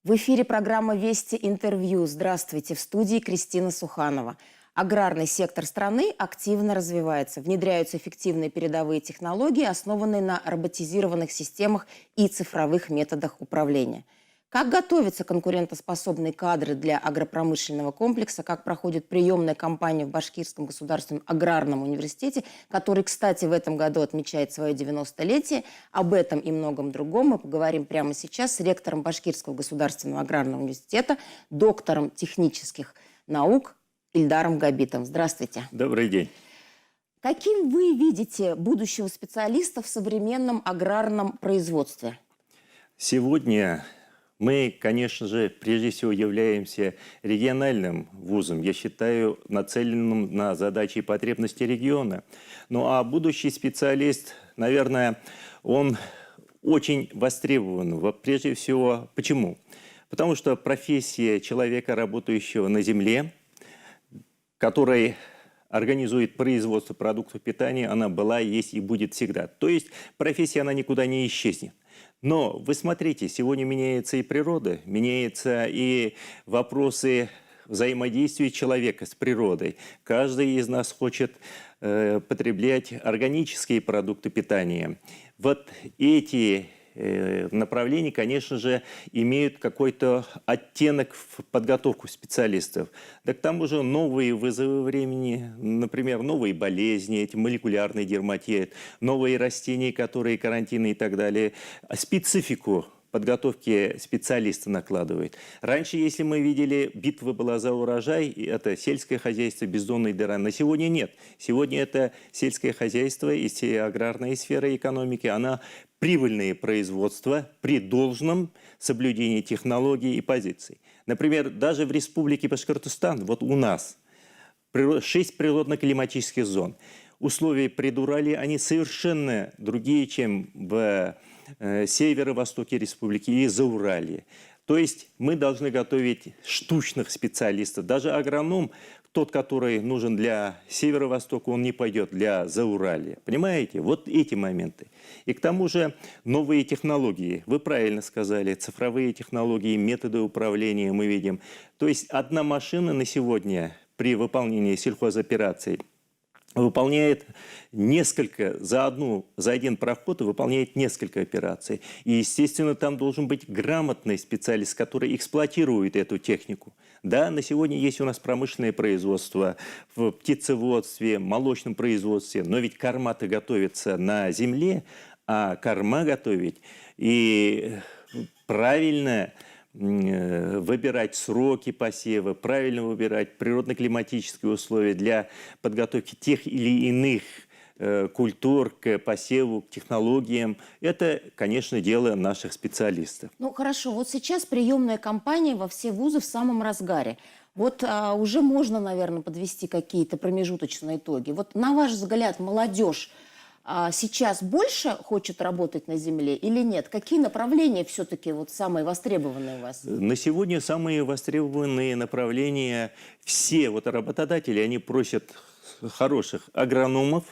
В эфире программа «Вести интервью». Здравствуйте, в студии Кристина Суханова. Аграрный сектор страны активно развивается. Внедряются эффективные передовые технологии, основанные на роботизированных системах и цифровых методах управления. Как готовятся конкурентоспособные кадры для агропромышленного комплекса, как проходит приемная кампания в Башкирском государственном аграрном университете, который, кстати, в этом году отмечает свое 90-летие. Об этом и многом другом мы поговорим прямо сейчас с ректором Башкирского государственного аграрного университета, доктором технических наук Ильдаром Габитом. Здравствуйте. Добрый день. Каким вы видите будущего специалиста в современном аграрном производстве? Сегодня мы, конечно же, прежде всего являемся региональным вузом, я считаю, нацеленным на задачи и потребности региона. Ну а будущий специалист, наверное, он очень востребован. Прежде всего, почему? Потому что профессия человека, работающего на земле, который организует производство продуктов питания, она была, есть и будет всегда. То есть профессия, она никуда не исчезнет. Но вы смотрите, сегодня меняется и природа, меняются и вопросы взаимодействия человека с природой. Каждый из нас хочет потреблять органические продукты питания. Вот эти направления, конечно же, имеют какой-то оттенок в подготовку специалистов. Да к тому же новые вызовы времени, например, новые болезни, эти молекулярный дерматит, новые растения, которые карантины и так далее, специфику подготовки специалиста накладывает. Раньше, если мы видели, битва была за урожай, это сельское хозяйство, бездонные дыра. На сегодня нет. Сегодня это сельское хозяйство и аграрная сфера экономики, она прибыльное производство при должном соблюдении технологий и позиций. Например, даже в Республике Башкортостан, вот у нас 6 природно-климатических зон. Условия предуралия, они совершенно другие, чем в северо-востоке республики и Зауралье. То есть мы должны готовить штучных специалистов. Даже агроном, тот, который нужен для северо-востока, он не пойдет для Зауралья. Понимаете? Вот эти моменты. И к тому же новые технологии. Вы правильно сказали, цифровые технологии, методы управления мы видим. То есть одна машина на сегодня при выполнении сельхозопераций выполняет несколько, за один проход выполняет несколько операций. И, естественно, там должен быть грамотный специалист, который эксплуатирует эту технику. Да, на сегодня есть у нас промышленное производство в птицеводстве, молочном производстве, но ведь корма-то готовится на земле, а корма готовить и правильно выбирать сроки посева, правильно выбирать природно-климатические условия для подготовки тех или иных культур к посеву, к технологиям. Это, конечно, дело наших специалистов. Ну хорошо, вот сейчас приемная кампания во все вузы в самом разгаре. Вот уже можно, наверное, подвести какие-то промежуточные итоги. Вот на ваш взгляд, молодежь сейчас больше хочет работать на земле или нет? Какие направления все-таки вот самые востребованные у вас? На сегодня самые востребованные направления, все вот работодатели, они просят хороших агрономов,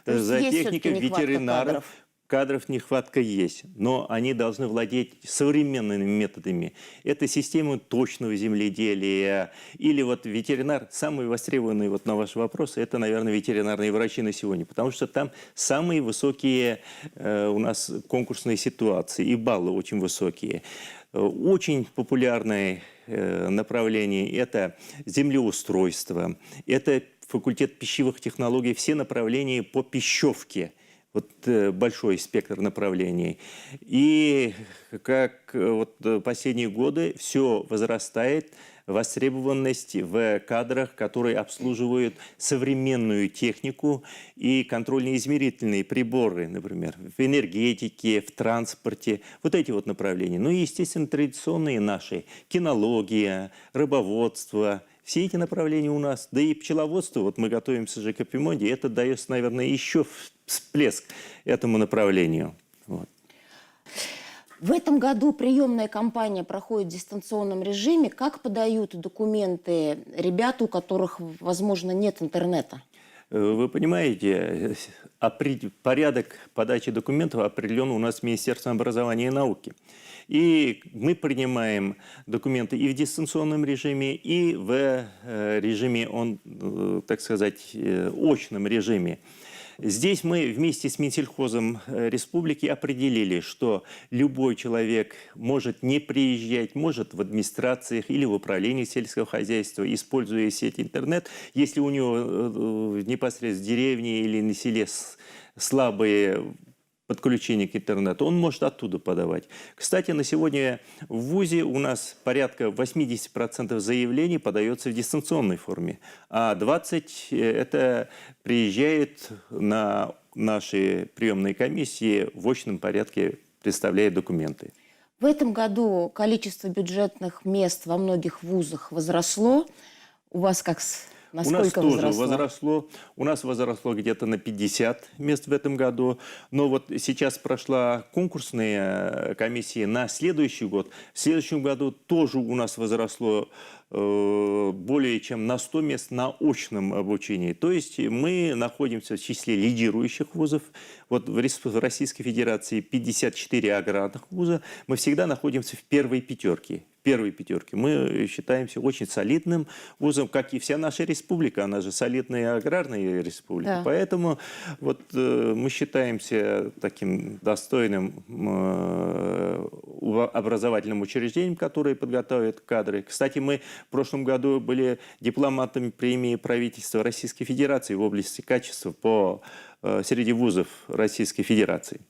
зоотехников, ветеринаров. Кадров нехватка есть, но они должны владеть современными методами. Это система точного земледелия. Или вот ветеринар, самый востребованный вот на ваш вопрос, это, наверное, ветеринарные врачи на сегодня. Потому что там самые высокие у нас конкурсные ситуации, и баллы очень высокие. Очень популярное направление – это землеустройство, это факультет пищевых технологий, все направления по пищевке. Вот большой спектр направлений. И как вот последние годы все возрастает востребованность в кадрах, которые обслуживают современную технику и контрольно-измерительные приборы, например, в энергетике, в транспорте. Вот эти вот направления. Ну и, естественно, традиционные наши. Кинология, рыбоводство. Все эти направления у нас. Да и пчеловодство. Вот мы готовимся же к Эпимонде. Это дает, наверное, еще всплеск этому направлению. Вот. В этом году приемная кампания проходит в дистанционном режиме. Как подают документы ребята, у которых, возможно, нет интернета? Вы понимаете, порядок подачи документов определен у нас Министерством образования и науки. И мы принимаем документы и в дистанционном режиме, и в режиме, так сказать, очном режиме. Здесь мы вместе с Минсельхозом республики определили, что любой человек может не приезжать, может в администрациях или в управлении сельского хозяйства, используя сеть интернет, если у него непосредственно в деревне или на селе слабые подключение к интернету, он может оттуда подавать. Кстати, на сегодня в ВУЗе у нас порядка 80% заявлений подается в дистанционной форме, а 20% это приезжает на наши приемные комиссии в очном порядке, представляя документы. В этом году количество бюджетных мест во многих вузах возросло. У вас насколько у нас тоже возросло. У нас возросло где-то на 50 мест в этом году. Но вот сейчас прошла конкурсная комиссия на следующий год. В следующем году тоже у нас возросло более чем на 100 мест на очном обучении. То есть мы находимся в числе лидирующих вузов. Вот в Российской Федерации 54 аграрных вуза. Мы всегда находимся в первой пятерке. Мы считаемся очень солидным вузом, как и вся наша республика. Она же солидная аграрная республика. Да. Поэтому вот, мы считаемся таким достойным образовательным учреждением, которое подготовит кадры. Кстати, мы в прошлом году были дипломатами премии правительства Российской Федерации в области качества среди вузов Российской Федерации.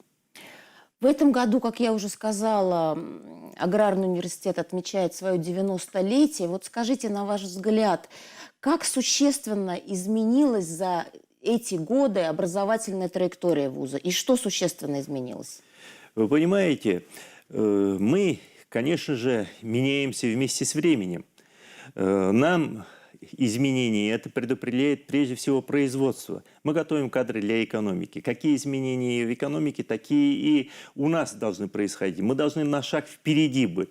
В этом году, как я уже сказала, Аграрный университет отмечает свое 90-летие. Вот скажите, на ваш взгляд, как существенно изменилась за эти годы образовательная траектория вуза? И что существенно изменилось? Вы понимаете, мы, конечно же, меняемся вместе с временем. Нам изменения это предопределяет прежде всего производство. Мы готовим кадры для экономики. Какие изменения в экономике, такие и у нас должны происходить. Мы должны на шаг впереди быть.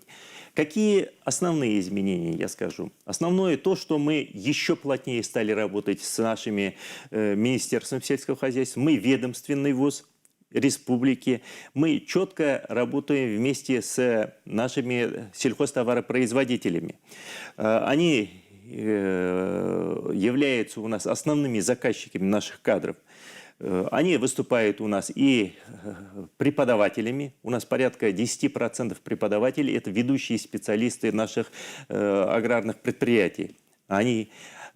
Какие основные изменения, я скажу? Основное то, что мы еще плотнее стали работать с нашими Министерством сельского хозяйства. Мы ведомственный вуз республики. Мы четко работаем вместе с нашими сельхозтоваропроизводителями. Они являются у нас основными заказчиками наших кадров. Они выступают у нас и преподавателями. У нас порядка 10% преподавателей – это ведущие специалисты наших аграрных предприятий.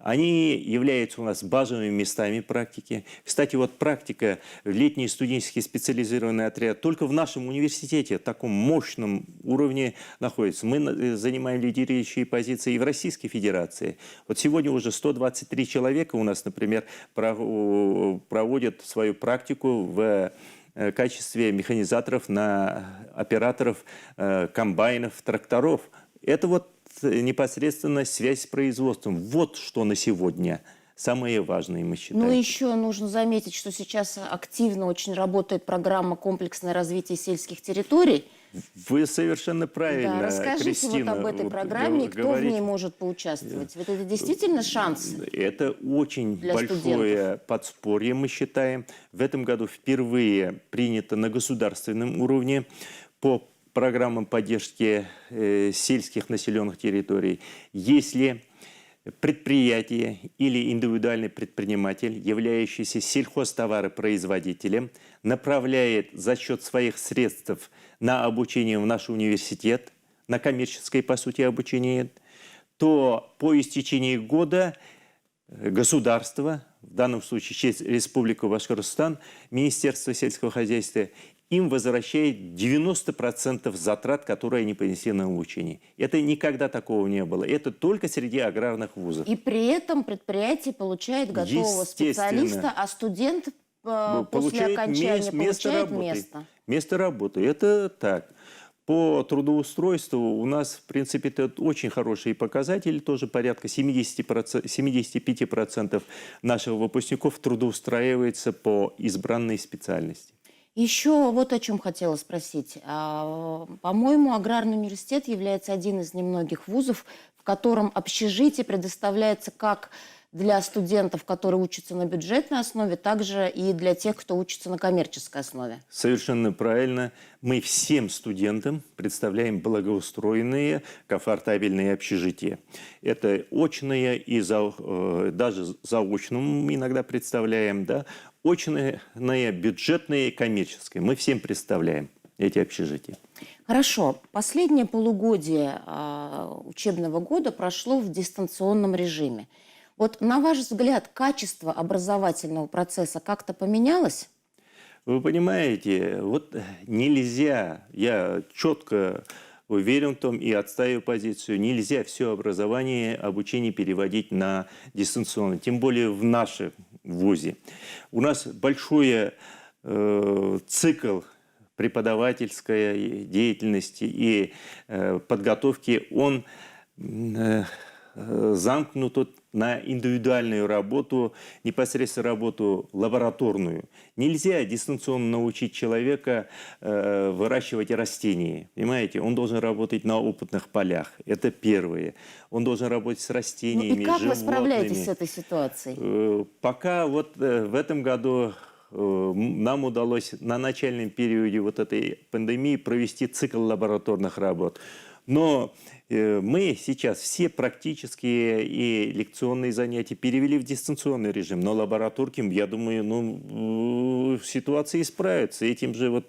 Они являются у нас базовыми местами практики. Кстати, вот практика, летний студенческий специализированный отряд только в нашем университете в таком мощном уровне находится. Мы занимаем лидирующие позиции и в Российской Федерации. Вот сегодня уже 123 человека у нас, например, проводят свою практику в качестве механизаторов, операторов комбайнов, тракторов. Это вот непосредственно связь с производством. Вот что на сегодня самое важное, мы считаем. Ну, еще нужно заметить, что сейчас активно очень работает программа «Комплексное развитие сельских территорий». Вы совершенно правильно, да, расскажите Кристина, вот об этой программе, кто в ней может поучаствовать. Вот это действительно шанс? Это очень большое студентов. подспорье, мы считаем. В этом году впервые принято на государственном уровне по программам поддержки сельских населенных территорий. Если предприятие или индивидуальный предприниматель, являющийся сельхозтоваропроизводителем, направляет за счет своих средств на обучение в наш университет, на коммерческое, по сути, обучение, то по истечении года государство, в данном случае Республика Башкортостан, Министерство сельского хозяйства, им возвращает 90% затрат, которые они понесли на обучение. Это никогда такого не было. Это только среди аграрных вузов. И при этом предприятие получает готового специалиста, а студент после окончания получает место. Место работы. Это так. По трудоустройству у нас, в принципе, это очень хороший показатель. Тоже порядка 75% наших выпускников трудоустраивается по избранной специальности. Еще вот о чем хотела спросить. По-моему, Аграрный университет является один из немногих вузов, в котором общежитие предоставляется как для студентов, которые учатся на бюджетной основе, также и для тех, кто учится на коммерческой основе. Совершенно правильно. Мы всем студентам представляем благоустроенные, комфортабельные общежития. Это очное и даже заочным иногда представляем, да? Очное, бюджетное и коммерческое. Мы всем представляем эти общежития. Хорошо. Последнее полугодие учебного года прошло в дистанционном режиме. Вот на ваш взгляд, качество образовательного процесса как-то поменялось? Вы понимаете, вот нельзя, я четко уверен в том и отстаиваю позицию, нельзя все образование, обучение переводить на дистанционно, тем более в нашем вузе. У нас большой цикл преподавательской деятельности и подготовки, он замкнут на индивидуальную работу, непосредственно работу лабораторную. Нельзя дистанционно научить человека выращивать растения. Понимаете? Он должен работать на опытных полях. Это первое. Он должен работать с растениями, И как вы животными. справляетесь с этой ситуацией? Пока вот в этом году нам удалось на начальном периоде вот этой пандемии провести цикл лабораторных работ. Но мы сейчас все практические и лекционные занятия перевели в дистанционный режим. Но лабораторки, я думаю, ситуация исправится. Этим же вот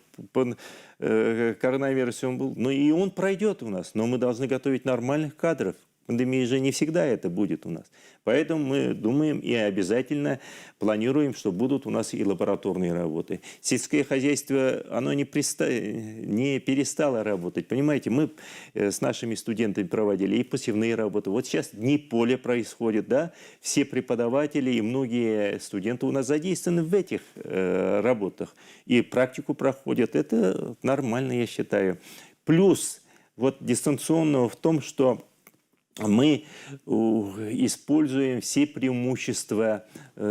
коронавирусом был. Но и он пройдет у нас. Но мы должны готовить нормальных кадров. Пандемия же не всегда это будет у нас. Поэтому мы думаем и обязательно планируем, что будут у нас и лабораторные работы. Сельское хозяйство, оно не перестало работать. Понимаете, мы с нашими студентами проводили и посевные работы. Вот сейчас дни поля происходят, да? Все преподаватели и многие студенты у нас задействованы в этих работах. И практику проходят. Это нормально, я считаю. Плюс вот дистанционного в том, что мы используем все преимущества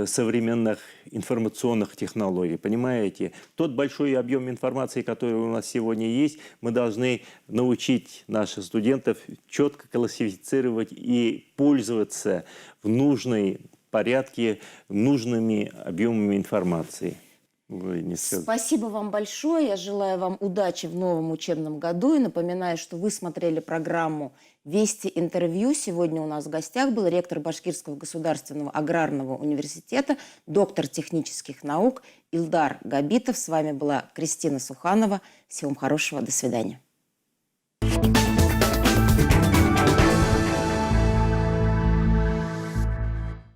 современных информационных технологий. Понимаете? Тот большой объем информации, который у нас сегодня есть, мы должны научить наших студентов четко классифицировать и пользоваться в нужной порядке нужными объемами информации. Спасибо вам большое. Я желаю вам удачи в новом учебном году. И напоминаю, что вы смотрели программу «Вести интервью». Сегодня у нас в гостях был ректор Башкирского государственного аграрного университета, доктор технических наук Илдар Габитов. С вами была Кристина Суханова. Всего вам хорошего. До свидания.